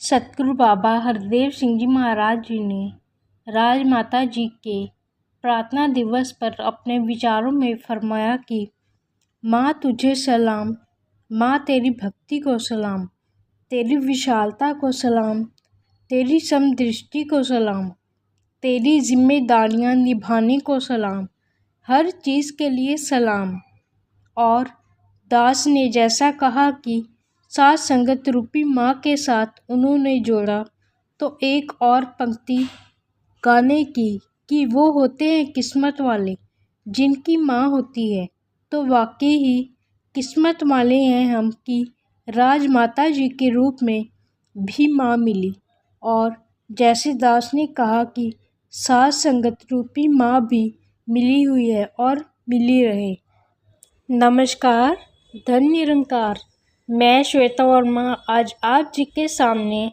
सतगुरु बाबा हरदेव सिंह जी महाराज जी ने राजमाता जी के प्रार्थना दिवस पर अपने विचारों में फरमाया कि माँ तुझे सलाम, माँ तेरी भक्ति को सलाम, तेरी विशालता को सलाम, तेरी समदृष्टि को सलाम, तेरी जिम्मेदारियाँ निभाने को सलाम, हर चीज़ के लिए सलाम। और दास ने जैसा कहा कि साथ संगत रूपी माँ के साथ उन्होंने जोड़ा, तो एक और पंक्ति गाने की कि वो होते हैं किस्मत वाले जिनकी माँ होती है। तो वाकई ही किस्मत वाले हैं हम कि राजमाता जी के रूप में भी माँ मिली। और जैसे दास ने कहा कि साथ संगत रूपी माँ भी मिली हुई है और मिली रहे। नमस्कार, धन निरंकार। मैं श्वेता वर्मा आज आप जी के सामने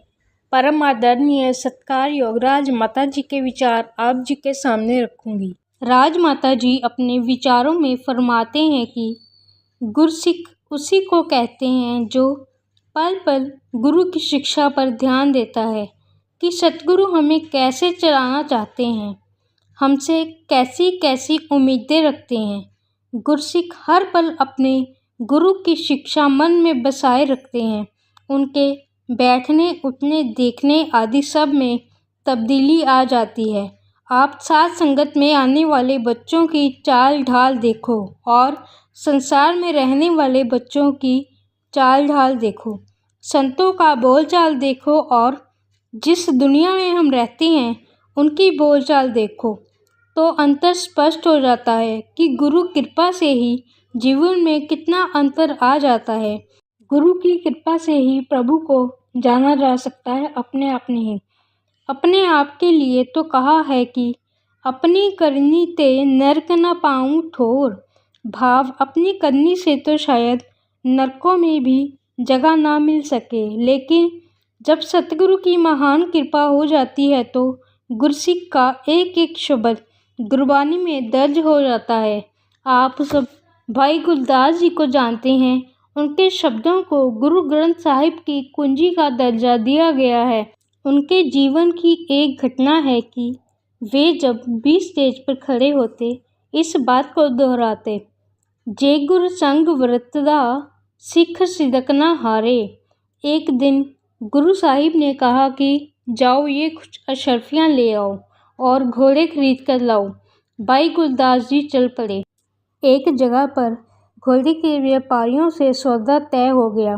परम आदरणीय सत्कार योग राजमाता जी के विचार आप जी के सामने रखूंगी। राजमाता जी अपने विचारों में फरमाते हैं कि गुरसिख उसी को कहते हैं जो पल पल गुरु की शिक्षा पर ध्यान देता है कि सतगुरु हमें कैसे चलाना चाहते हैं, हमसे कैसी कैसी उम्मीदें रखते हैं। गुरसिख हर पल अपने गुरु की शिक्षा मन में बसाए रखते हैं। उनके बैठने, उठने, देखने आदि सब में तब्दीली आ जाती है। आप साथ संगत में आने वाले बच्चों की चाल ढाल देखो और संसार में रहने वाले बच्चों की चाल ढाल देखो, संतों का बोलचाल देखो और जिस दुनिया में हम रहते हैं उनकी बोलचाल देखो, तो अंतर स्पष्ट हो जाता है कि गुरु कृपा से ही जीवन में कितना अंतर आ जाता है। गुरु की कृपा से ही प्रभु को जाना जा सकता है अपने आप के लिए। तो कहा है कि अपनी करनी ते नरक न पाऊं ठोर, भाव अपनी करनी से तो शायद नरकों में भी जगह ना मिल सके। लेकिन जब सतगुरु की महान कृपा हो जाती है तो गुरसिख का एक एक शब्द गुरबानी में दर्ज हो जाता है। आप सब भाई गुरदास जी को जानते हैं। उनके शब्दों को गुरु ग्रंथ साहिब की कुंजी का दर्जा दिया गया है। उनके जीवन की एक घटना है कि वे जब भी स्टेज पर खड़े होते इस बात को दोहराते, जे गुर संग वरतदा सिख सिदक न हारे। एक दिन गुरु साहिब ने कहा कि जाओ ये कुछ अशर्फियाँ ले आओ और घोड़े खरीद कर लाओ। भाई गुरदास जी चल पड़े। एक जगह पर घोड़े के व्यापारियों से सौदा तय हो गया।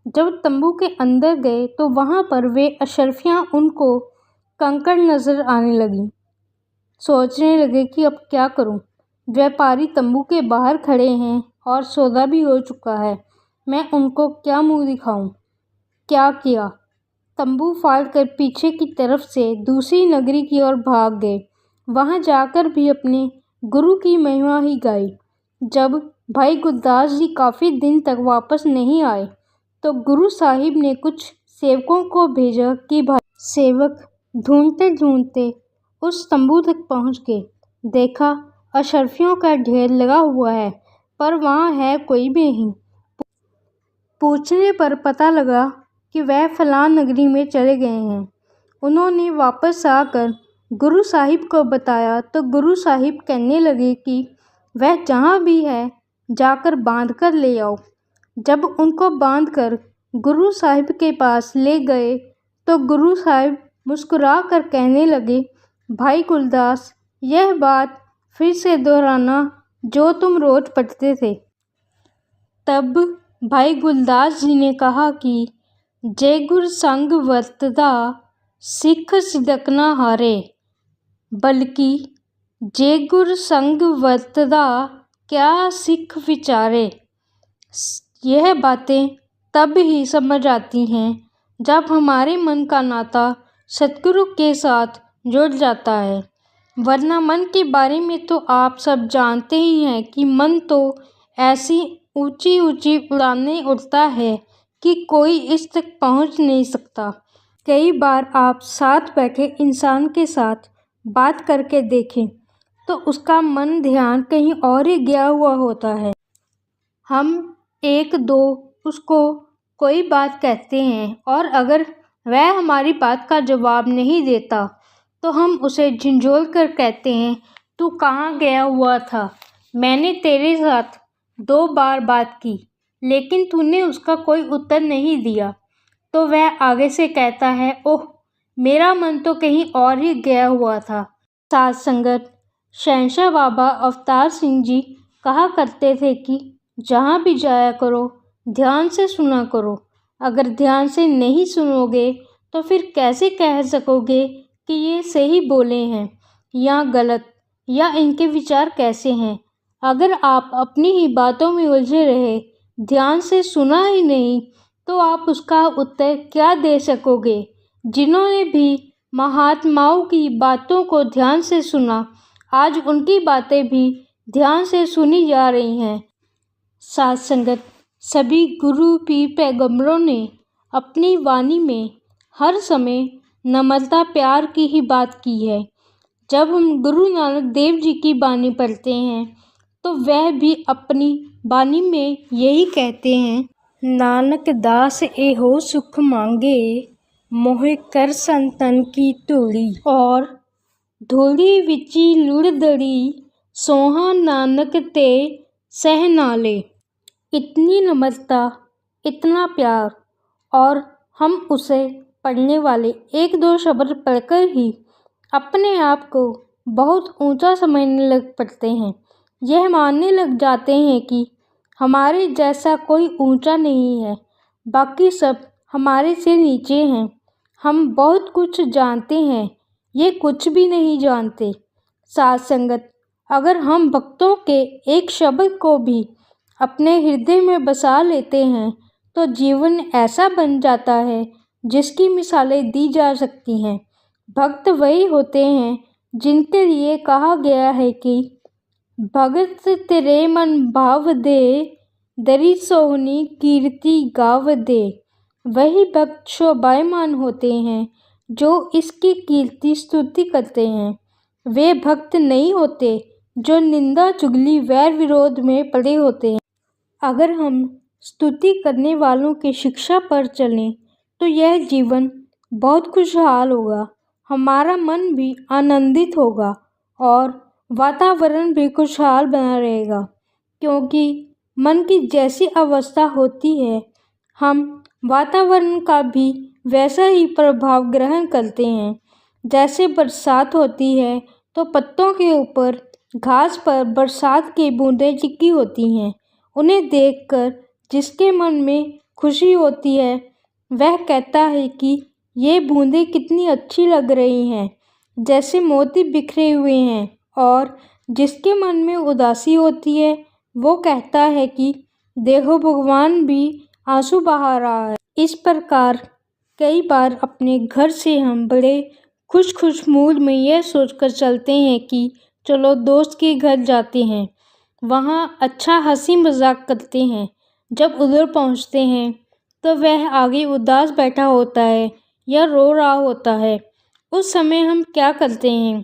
जब तंबू के अंदर गए तो वहाँ पर वे अशर्फियाँ उनको कंकड़ नज़र आने लगी। सोचने लगे कि अब क्या करूँ। व्यापारी तंबू के बाहर खड़े हैं और सौदा भी हो चुका है, मैं उनको क्या मुँह दिखाऊँ। क्या किया, तंबू फाड़ कर पीछे की तरफ से दूसरी नगरी की ओर भाग गए। वहाँ जाकर भी अपने गुरु की महिमा ही गाई। जब भाई गुरदास जी काफ़ी दिन तक वापस नहीं आए तो गुरु साहिब ने कुछ सेवकों को भेजा कि भाई। सेवक ढूंढते ढूंढते उस तंबू तक पहुँच गए। देखा अशर्फियों का ढेर लगा हुआ है पर वहाँ है कोई भी नहीं। पूछने पर पता लगा कि वह फलां नगरी में चले गए हैं। उन्होंने वापस आकर गुरु साहिब को बताया तो गुरु साहिब कहने लगे कि वह जहाँ भी है जाकर बांध कर ले आओ। जब उनको बांध कर गुरु साहिब के पास ले गए तो गुरु साहिब मुस्कुरा कर कहने लगे, भाई गुरदास यह बात फिर से दोहराना जो तुम रोज पढ़ते थे। तब भाई गुरदास जी ने कहा कि जे गुर संग वरतदा सिख सिदक न हारे, बल्कि जे गुर संग वरतदा क्या सिख विचारे। यह बातें तब ही समझ आती हैं जब हमारे मन का नाता सतगुरु के साथ जुड़ जाता है, वरना मन के बारे में तो आप सब जानते ही हैं कि मन तो ऐसी ऊंची ऊंची उड़ानें उड़ता है कि कोई इस तक पहुंच नहीं सकता। कई बार आप साथ बैठे इंसान के साथ बात करके देखें तो उसका मन ध्यान कहीं और ही गया हुआ होता है। हम एक दो उसको कोई बात कहते हैं और अगर वह हमारी बात का जवाब नहीं देता तो हम उसे झिंझोल कर कहते हैं, तू कहाँ गया हुआ था? मैंने तेरे साथ 2 बार बात की लेकिन तूने उसका कोई उत्तर नहीं दिया। तो वह आगे से कहता है, ओह मेरा मन तो कहीं और ही गया हुआ था। साथ संगत शहंशाह बाबा अवतार सिंह जी कहा करते थे कि जहाँ भी जाया करो ध्यान से सुना करो। अगर ध्यान से नहीं सुनोगे तो फिर कैसे कह सकोगे कि ये सही बोले हैं या गलत, या इनके विचार कैसे हैं। अगर आप अपनी ही बातों में उलझे रहे, ध्यान से सुना ही नहीं, तो आप उसका उत्तर क्या दे सकोगे। जिन्होंने भी महात्माओं की बातों को ध्यान से सुना, आज उनकी बातें भी ध्यान से सुनी जा रही हैं। साथ संगत सभी गुरु पीर पैगंबरों ने अपनी वाणी में हर समय नम्रता प्यार की ही बात की है। जब हम गुरु नानक देव जी की वाणी पढ़ते हैं तो वह भी अपनी वाणी में यही कहते हैं, नानक दास एहो सुख मांगे, मोहे कर संतन की धूली। और धूली विची लुढ़दड़ी, सोहा नानक ते सह नाले। इतनी नम्रता, इतना प्यार, और हम उसे पढ़ने वाले 1-2 शब्द पढ़कर ही अपने आप को बहुत ऊंचा समझने लग पड़ते हैं। यह मानने लग जाते हैं कि हमारे जैसा कोई ऊंचा नहीं है, बाकी सब हमारे से नीचे हैं। हम बहुत कुछ जानते हैं, ये कुछ भी नहीं जानते। साथ संगत अगर हम भक्तों के एक शब्द को भी अपने हृदय में बसा लेते हैं तो जीवन ऐसा बन जाता है जिसकी मिसालें दी जा सकती हैं। भक्त वही होते हैं जिनके लिए कहा गया है कि भगत तेरे मन भाव दे, दरी सोहनी कीर्ति गाव दे। वही भक्त शोभायमान होते हैं जो इसकी कीर्ति स्तुति करते हैं। वे भक्त नहीं होते जो निंदा चुगली वैर विरोध में पड़े होते हैं। अगर हम स्तुति करने वालों की शिक्षा पर चलें तो यह जीवन बहुत खुशहाल होगा, हमारा मन भी आनंदित होगा और वातावरण भी खुशहाल बना रहेगा। क्योंकि मन की जैसी अवस्था होती है, हम वातावरण का भी वैसा ही प्रभाव ग्रहण करते हैं। जैसे बरसात होती है तो पत्तों के ऊपर घास पर बरसात की बूंदें चिपकी होती हैं। उन्हें देखकर जिसके मन में खुशी होती है वह कहता है कि ये बूंदें कितनी अच्छी लग रही हैं, जैसे मोती बिखरे हुए हैं। और जिसके मन में उदासी होती है वो कहता है कि देखो भगवान भी आंसू बहा रहा है। इस प्रकार कई बार अपने घर से हम बड़े खुश मूड में यह सोचकर चलते हैं कि चलो दोस्त के घर जाते हैं, वहाँ अच्छा हंसी मजाक करते हैं। जब उधर पहुँचते हैं तो वह आगे उदास बैठा होता है या रो रहा होता है। उस समय हम क्या करते हैं,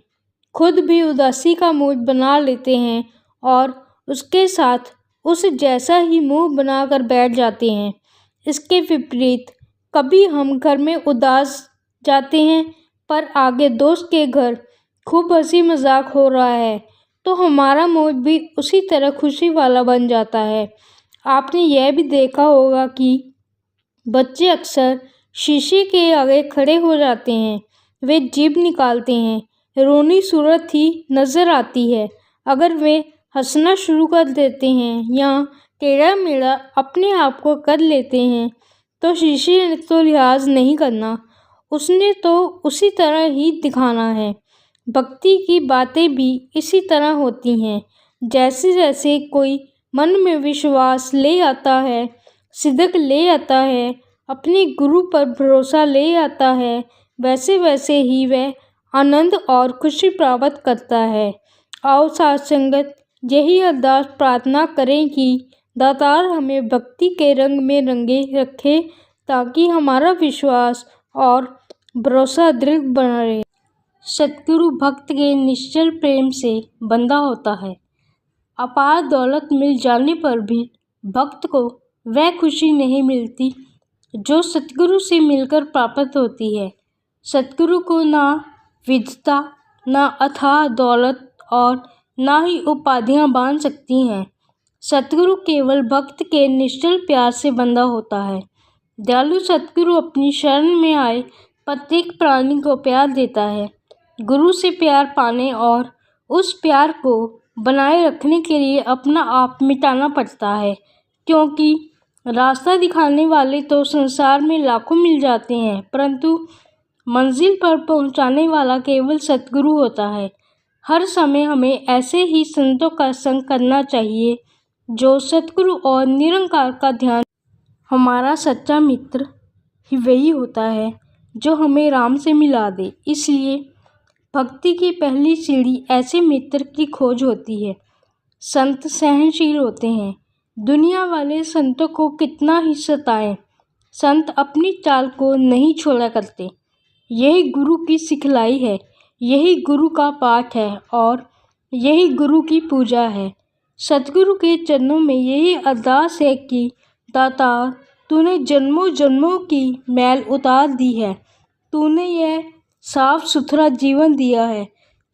खुद भी उदासी का मूड बना लेते हैं और उसके साथ उस जैसा ही मुंह बनाकर बैठ जाते हैं। इसके विपरीत कभी हम घर में उदास जाते हैं पर आगे दोस्त के घर खूब हंसी मजाक हो रहा है तो हमारा मूड भी उसी तरह खुशी वाला बन जाता है। आपने यह भी देखा होगा कि बच्चे अक्सर शीशे के आगे खड़े हो जाते हैं, वे जीभ निकालते हैं, रोनी सूरत ही नज़र आती है। अगर वे हंसना शुरू कर देते हैं या टेढ़ा मेढ़ा अपने आप को कर लेते हैं तो शीशे ने तो लिहाज नहीं करना, उसने तो उसी तरह ही दिखाना है। भक्ति की बातें भी इसी तरह होती हैं। जैसे जैसे कोई मन में विश्वास ले आता है, सिद्क ले आता है, अपने गुरु पर भरोसा ले आता है, वैसे वैसे ही वह आनंद और खुशी प्राप्त करता है। आओ साथ संगत यही अरदास प्रार्थना करें कि दातार हमें भक्ति के रंग में रंगे रखे ताकि हमारा विश्वास और भरोसा दृढ़ बना रहे। सतगुरु भक्त के निश्चल प्रेम से बंधा होता है। अपार दौलत मिल जाने पर भी भक्त को वह खुशी नहीं मिलती जो सतगुरु से मिलकर प्राप्त होती है। सतगुरु को ना विद्वता, ना अथाह दौलत और ना ही उपाधियां बांध सकती हैं। सतगुरु केवल भक्त के निश्चल प्यार से बंधा होता है। दयालु सतगुरु अपनी शरण में आए प्रत्येक प्राणी को प्यार देता है। गुरु से प्यार पाने और उस प्यार को बनाए रखने के लिए अपना आप मिटाना पड़ता है, क्योंकि रास्ता दिखाने वाले तो संसार में लाखों मिल जाते हैं, परंतु मंजिल पर पहुंचाने वाला केवल सतगुरु होता है। हर समय हमें ऐसे ही संतों का संग करना चाहिए जो सतगुरु और निरंकार का ध्यान। हमारा सच्चा मित्र ही वही होता है जो हमें राम से मिला दे। इसलिए भक्ति की पहली सीढ़ी ऐसे मित्र की खोज होती है। संत सहनशील होते हैं। दुनिया वाले संतों को कितना ही सताएं, संत अपनी चाल को नहीं छोड़ा करते। यही गुरु की सिखलाई है, यही गुरु का पाठ है और यही गुरु की पूजा है। सतगुरु के चरणों में यही अरदास है कि दाता, तूने जन्मों जन्मों की मैल उतार दी है, तूने यह साफ सुथरा जीवन दिया है,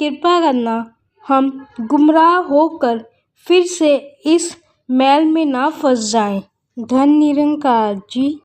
कृपा करना हम गुमराह होकर फिर से इस मैल में ना फंस जाएं। धन निरंकार जी।